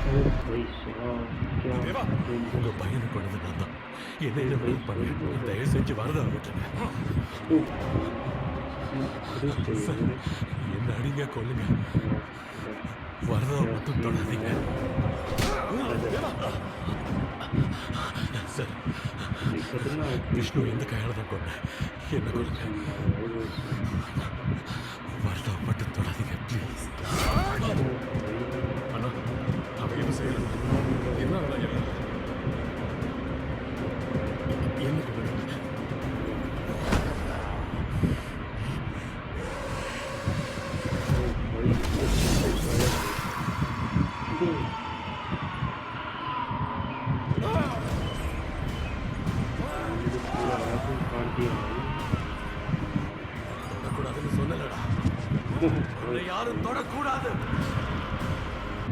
ஓ ஐயா! क्या தேவா डेंजर உங்க பையனை கொண்டது நான் தான். என்ன என்ன வேணாலும் பண்ணுங்க. தயவு செஞ்சு வரதா விட்டுருங்க. ओ पुलिस சார், चाहिए என்ன அடிங்க கொல்லுங்க. बट வரதா क्या மட்டும் सीन தொடாதீங்க. है ब्रदर சார், दिक्कत ना விஷ்ணு இந்த கையால தான் கொண்டேன். என்ன ऑलवेज கொல்லுங்க. सुन ऑलवेज सुन வரதா மட்டும் தொடாதீங்க ப்ளீஸ். ओ भाई அண்ணா, அவன் எதுவும் செய்யல. என்ன வேணா என்ன கொல்லுங்க. ओ भाई ये